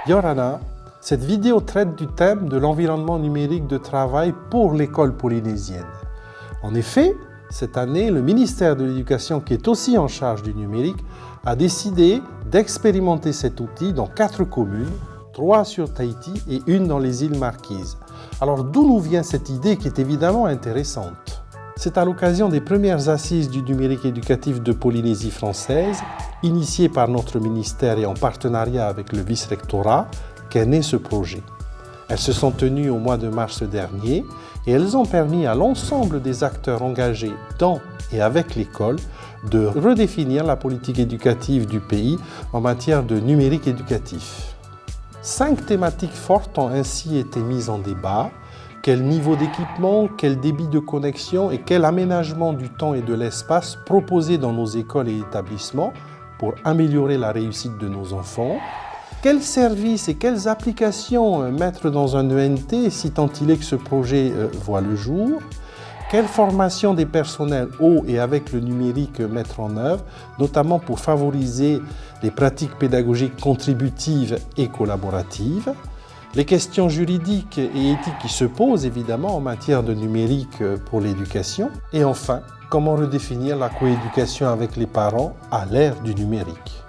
Yorana, cette vidéo traite du thème de l'environnement numérique de travail pour l'école polynésienne. En effet, cette année, le ministère de l'Éducation, qui est aussi en charge du numérique, a décidé d'expérimenter cet outil dans 4 communes, 3 sur Tahiti et 1 dans les îles Marquises. Alors d'où nous vient cette idée qui est évidemment intéressante? C'est à l'occasion des premières assises du numérique éducatif de Polynésie française, initiées par notre ministère et en partenariat avec le vice-rectorat, qu'est né ce projet. Elles se sont tenues au mois de mars dernier et elles ont permis à l'ensemble des acteurs engagés dans et avec l'école de redéfinir la politique éducative du pays en matière de numérique éducatif. 5 thématiques fortes ont ainsi été mises en débat. Quel niveau d'équipement, quel débit de connexion et quel aménagement du temps et de l'espace proposés dans nos écoles et établissements pour améliorer la réussite de nos enfants? Quels services et quelles applications mettre dans un ENT si tant il est que ce projet voit le jour? Quelle formation des personnels au et avec le numérique mettre en œuvre, notamment pour favoriser les pratiques pédagogiques contributives et collaboratives? Les questions juridiques et éthiques qui se posent évidemment en matière de numérique pour l'éducation. Et enfin, comment redéfinir la coéducation avec les parents à l'ère du numérique?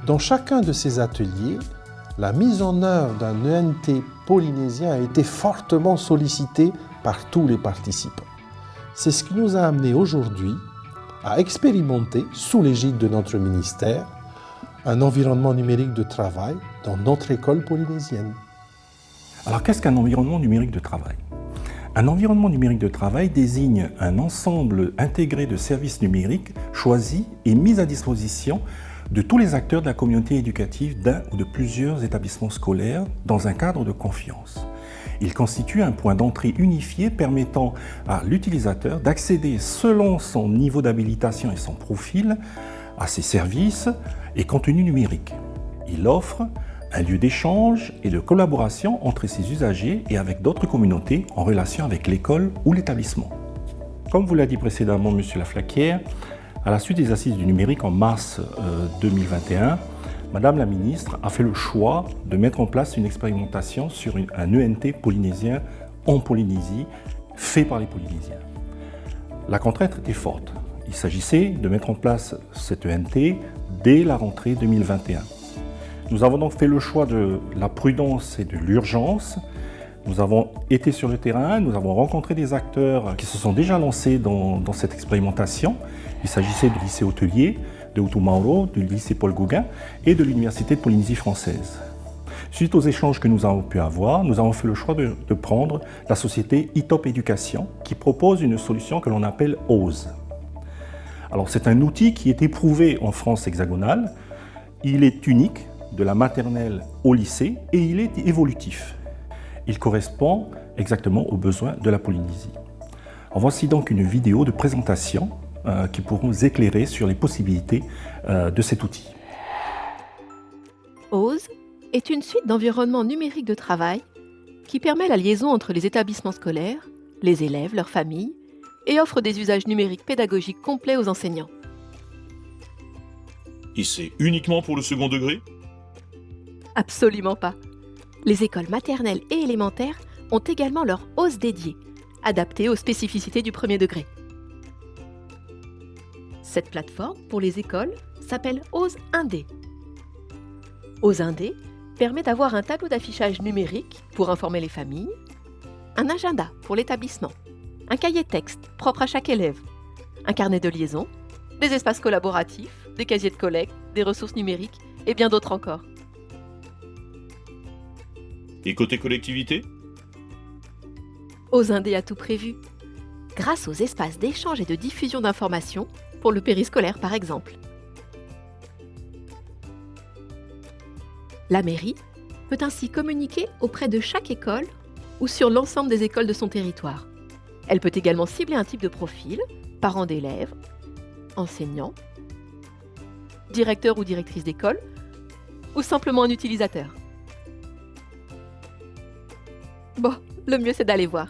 Dans chacun de ces ateliers, la mise en œuvre d'un ENT polynésien a été fortement sollicitée par tous les participants. C'est ce qui nous a amené aujourd'hui à expérimenter, sous l'égide de notre ministère, un environnement numérique de travail dans notre école polynésienne. Alors qu'est-ce qu'un environnement numérique de travail? Un environnement numérique de travail désigne un ensemble intégré de services numériques choisis et mis à disposition de tous les acteurs de la communauté éducative d'un ou de plusieurs établissements scolaires dans un cadre de confiance. Il constitue un point d'entrée unifié permettant à l'utilisateur d'accéder selon son niveau d'habilitation et son profil à ces services et contenus numériques. Il offre un lieu d'échange et de collaboration entre ses usagers et avec d'autres communautés en relation avec l'école ou l'établissement. Comme vous l'a dit précédemment M. Laflaquière, à la suite des assises du numérique en mars 2021, Madame la ministre a fait le choix de mettre en place une expérimentation sur un ENT polynésien en Polynésie, fait par les Polynésiens. La contrainte était forte. Il s'agissait de mettre en place cet ENT dès la rentrée 2021. Nous avons donc fait le choix de la prudence et de l'urgence. Nous avons été sur le terrain, nous avons rencontré des acteurs qui se sont déjà lancés dans cette expérimentation. Il s'agissait du lycée hôtelier de Utu Mauro, du lycée Paul Gauguin et de l'Université de Polynésie française. Suite aux échanges que nous avons pu avoir, nous avons fait le choix de prendre la société eTop Éducation qui propose une solution que l'on appelle OSE. Alors c'est un outil qui est éprouvé en France hexagonale. Il est unique de la maternelle au lycée et il est évolutif. Il correspond exactement aux besoins de la Polynésie. En voici donc une vidéo de présentation qui pourront vous éclairer sur les possibilités de cet outil. OSE est une suite d'environnements numériques de travail qui permet la liaison entre les établissements scolaires, les élèves, leurs familles et offre des usages numériques pédagogiques complets aux enseignants. Et c'est uniquement pour le second degré? Absolument pas. Les écoles maternelles et élémentaires ont également leur OSE dédiée, adaptée aux spécificités du premier degré. Cette plateforme pour les écoles s'appelle OSE 1D. OSE 1D permet d'avoir un tableau d'affichage numérique pour informer les familles, un agenda pour l'établissement, un cahier texte propre à chaque élève, un carnet de liaison, des espaces collaboratifs, des casiers de collecte, des ressources numériques et bien d'autres encore. Et côté collectivité? OSE 1D a tout prévu. Grâce aux espaces d'échange et de diffusion d'informations, pour le périscolaire par exemple. La mairie peut ainsi communiquer auprès de chaque école ou sur l'ensemble des écoles de son territoire. Elle peut également cibler un type de profil, parents d'élèves, enseignants, directeur ou directrice d'école, ou simplement un utilisateur. Bon, le mieux c'est d'aller voir.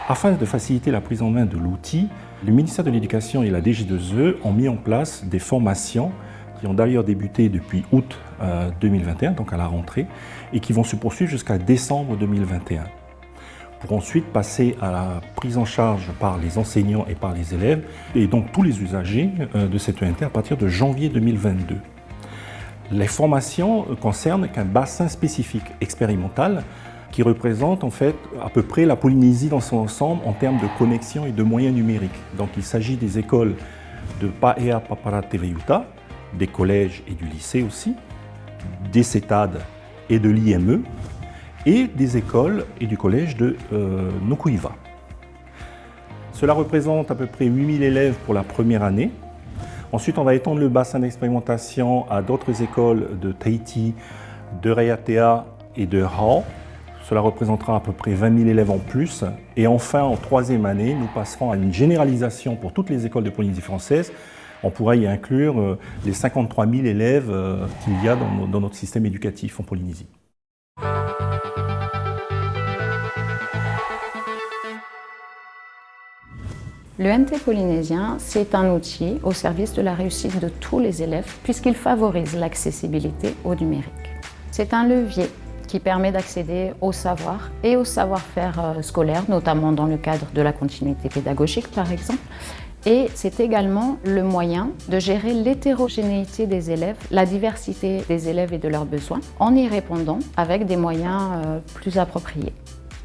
Afin de faciliter la prise en main de l'outil, le ministère de l'Éducation et la DG2E ont mis en place des formations qui ont d'ailleurs débuté depuis août 2021, donc à la rentrée, et qui vont se poursuivre jusqu'à décembre 2021, pour ensuite passer à la prise en charge par les enseignants et par les élèves, et donc tous les usagers de cette ENT à partir de janvier 2022. Les formations concernent qu'un bassin spécifique expérimental qui représente en fait à peu près la Polynésie dans son ensemble en termes de connexion et de moyens numériques. Donc il s'agit des écoles de Paea Papara Teveyuta, des collèges et du lycée aussi, des CETAD et de l'IME, et des écoles et du collège de Nukuiva. Cela représente à peu près 8000 élèves pour la première année. Ensuite, on va étendre le bassin d'expérimentation à d'autres écoles de Tahiti, de Raiatea et de Hao. Cela représentera à peu près 20 000 élèves en plus. Et enfin, en troisième année, nous passerons à une généralisation pour toutes les écoles de Polynésie française. On pourra y inclure les 53 000 élèves qu'il y a dans notre système éducatif en Polynésie. Le NT polynésien, c'est un outil au service de la réussite de tous les élèves puisqu'il favorise l'accessibilité au numérique. C'est un levier qui permet d'accéder au savoir et au savoir-faire scolaire, notamment dans le cadre de la continuité pédagogique par exemple. Et c'est également le moyen de gérer l'hétérogénéité des élèves, la diversité des élèves et de leurs besoins, en y répondant avec des moyens plus appropriés.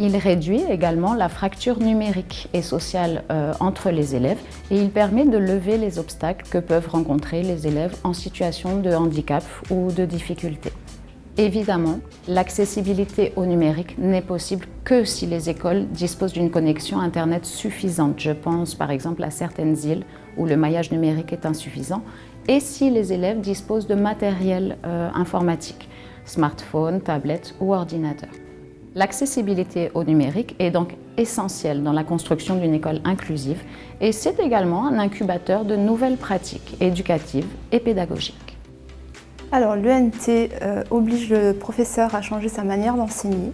Il réduit également la fracture numérique et sociale entre les élèves et il permet de lever les obstacles que peuvent rencontrer les élèves en situation de handicap ou de difficulté. Évidemment, l'accessibilité au numérique n'est possible que si les écoles disposent d'une connexion Internet suffisante. Je pense par exemple à certaines îles où le maillage numérique est insuffisant et si les élèves disposent de matériel informatique, smartphone, tablette ou ordinateur. L'accessibilité au numérique est donc essentielle dans la construction d'une école inclusive et c'est également un incubateur de nouvelles pratiques éducatives et pédagogiques. Alors l'ENT oblige le professeur à changer sa manière d'enseigner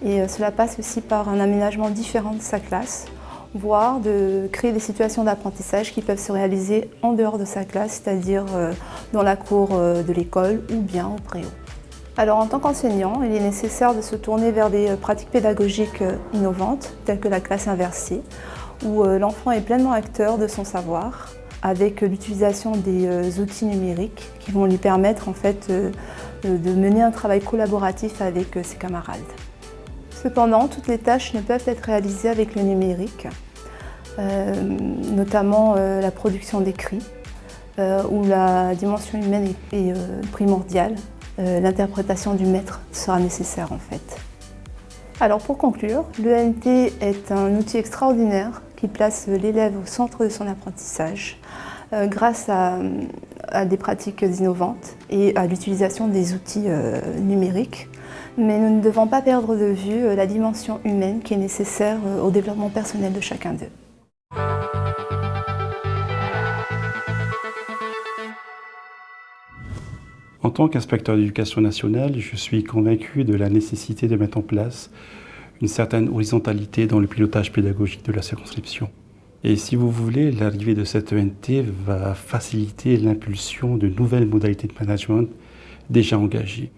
et cela passe aussi par un aménagement différent de sa classe, voire de créer des situations d'apprentissage qui peuvent se réaliser en dehors de sa classe, c'est-à-dire dans la cour de l'école ou bien au préau. Alors en tant qu'enseignant, il est nécessaire de se tourner vers des pratiques pédagogiques innovantes, telles que la classe inversée, où l'enfant est pleinement acteur de son savoir, avec l'utilisation des outils numériques qui vont lui permettre en fait, de mener un travail collaboratif avec ses camarades. Cependant, toutes les tâches ne peuvent être réalisées avec le numérique, notamment la production d'écrits, où la dimension humaine est primordiale. L'interprétation du maître sera nécessaire en fait. Alors pour conclure, l'ENT est un outil extraordinaire qui place l'élève au centre de son apprentissage grâce à des pratiques innovantes et à l'utilisation des outils numériques. Mais nous ne devons pas perdre de vue la dimension humaine qui est nécessaire au développement personnel de chacun d'eux. En tant qu'inspecteur d'éducation nationale, je suis convaincu de la nécessité de mettre en place une certaine horizontalité dans le pilotage pédagogique de la circonscription. Et si vous voulez, l'arrivée de cette ENT va faciliter l'impulsion de nouvelles modalités de management déjà engagées.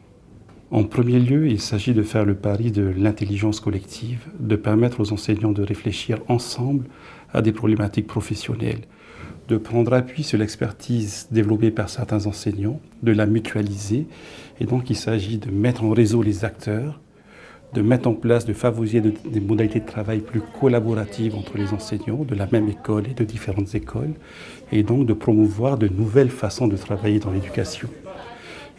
En premier lieu, il s'agit de faire le pari de l'intelligence collective, de permettre aux enseignants de réfléchir ensemble à des problématiques professionnelles, de prendre appui sur l'expertise développée par certains enseignants, de la mutualiser. Et donc, il s'agit de mettre en réseau les acteurs, de mettre en place, de favoriser des modalités de travail plus collaboratives entre les enseignants de la même école et de différentes écoles, et donc de promouvoir de nouvelles façons de travailler dans l'éducation.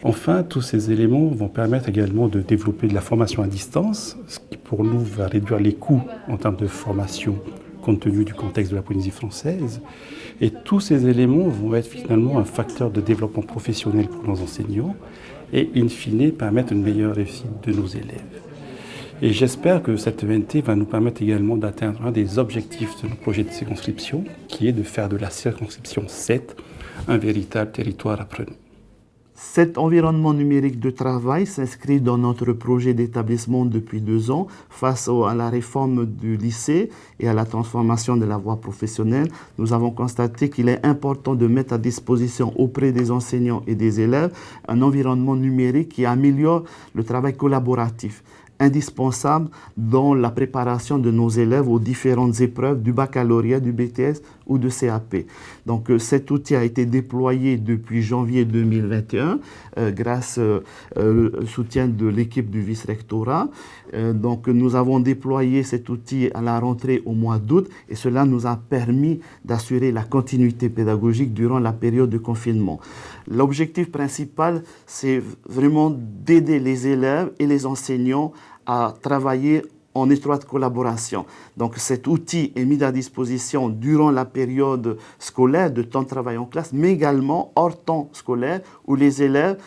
Enfin, tous ces éléments vont permettre également de développer de la formation à distance, ce qui pour nous va réduire les coûts en termes de formation compte tenu du contexte de la Polynésie française. Et tous ces éléments vont être finalement un facteur de développement professionnel pour nos enseignants et, in fine, permettre une meilleure réussite de nos élèves. Et j'espère que cette ENT va nous permettre également d'atteindre un des objectifs de nos projets de circonscription, qui est de faire de la circonscription 7 un véritable territoire apprenant. Cet environnement numérique de travail s'inscrit dans notre projet d'établissement depuis 2 ans face à la réforme du lycée et à la transformation de la voie professionnelle. Nous avons constaté qu'il est important de mettre à disposition auprès des enseignants et des élèves un environnement numérique qui améliore le travail collaboratif, indispensable dans la préparation de nos élèves aux différentes épreuves du baccalauréat, du BTS ou de CAP. Donc cet outil a été déployé depuis janvier 2021 grâce au soutien de l'équipe du vice-rectorat. Donc nous avons déployé cet outil à la rentrée au mois d'août et cela nous a permis d'assurer la continuité pédagogique durant la période de confinement. L'objectif principal, c'est vraiment d'aider les élèves et les enseignants à travailler en étroite collaboration. Donc cet outil est mis à disposition durant la période scolaire de temps de travail en classe, mais également hors temps scolaire où les élèves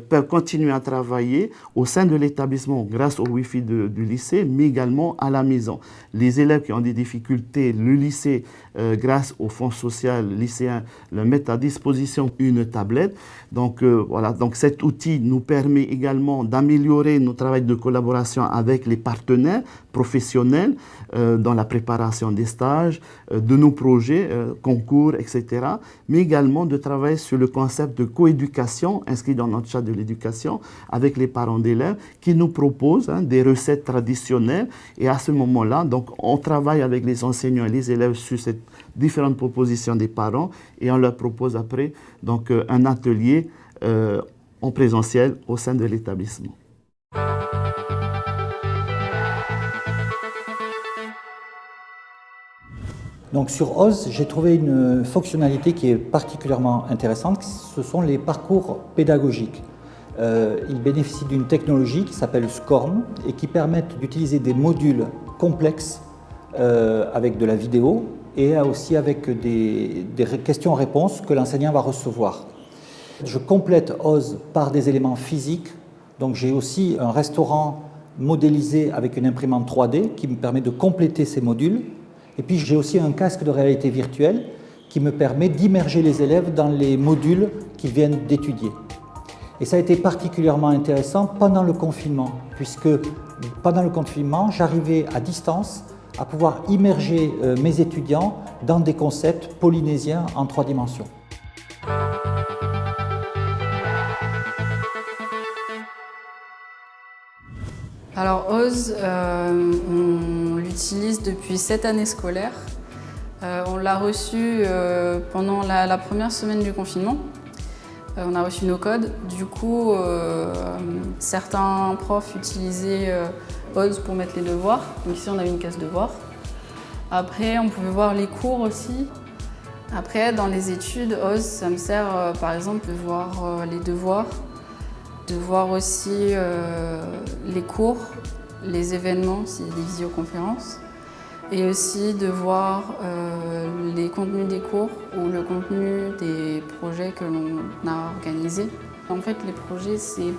peuvent continuer à travailler au sein de l'établissement grâce au Wi-Fi du lycée, mais également à la maison. Les élèves qui ont des difficultés, le lycée, grâce au fonds social lycéen, leur met à disposition une tablette. Donc voilà, donc cet outil nous permet également d'améliorer notre travail de collaboration avec les partenaires professionnels dans la préparation des stages, de nos projets, concours, etc. Mais également de travailler sur le concept de coéducation inscrit dans notre charte de l'éducation avec les parents d'élèves qui nous proposent des recettes traditionnelles. Et à ce moment-là, donc, on travaille avec les enseignants et les élèves sur ces différentes propositions des parents et on leur propose après donc, un atelier en présentiel au sein de l'établissement. Donc sur OZ, j'ai trouvé une fonctionnalité qui est particulièrement intéressante, ce sont les parcours pédagogiques. Ils bénéficient d'une technologie qui s'appelle SCORM et qui permettent d'utiliser des modules complexes avec de la vidéo et aussi avec des questions-réponses que l'enseignant va recevoir. Je complète OZ par des éléments physiques, donc j'ai aussi un restaurant modélisé avec une imprimante 3D qui me permet de compléter ces modules. Et puis j'ai aussi un casque de réalité virtuelle qui me permet d'immerger les élèves dans les modules qu'ils viennent d'étudier. Et ça a été particulièrement intéressant pendant le confinement, puisque pendant le confinement, j'arrivais à distance à pouvoir immerger mes étudiants dans des concepts polynésiens en 3 dimensions. Alors OZ, on l'utilise depuis cette année scolaire. On l'a reçu pendant la première semaine du confinement. On a reçu nos codes. Du coup, certains profs utilisaient OZ pour mettre les devoirs. Donc ici, on a une case devoirs. Après, on pouvait voir les cours aussi. Après, dans les études, OZ, ça me sert par exemple de voir les devoirs, de voir aussi les cours, les événements, s'il y a des visioconférences, et aussi de voir les contenus des cours ou le contenu des projets que l'on a organisés. En fait, les projets, c'est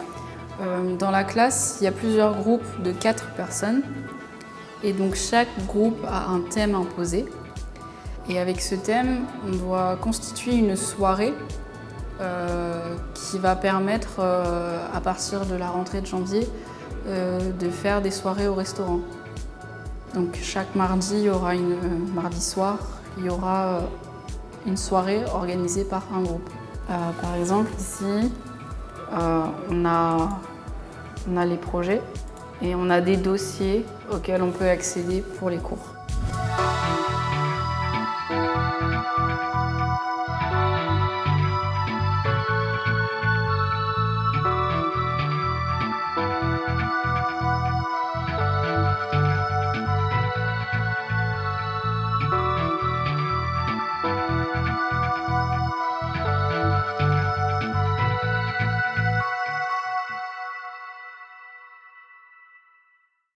dans la classe, il y a plusieurs groupes de 4 personnes, et donc chaque groupe a un thème imposé. Et avec ce thème, on doit constituer une soirée qui va permettre, à partir de la rentrée de janvier, de faire des soirées au restaurant. Donc chaque mardi, il y aura mardi soir, il y aura une soirée organisée par un groupe. Par exemple, ici, on a les projets et on a des dossiers auxquels on peut accéder pour les cours.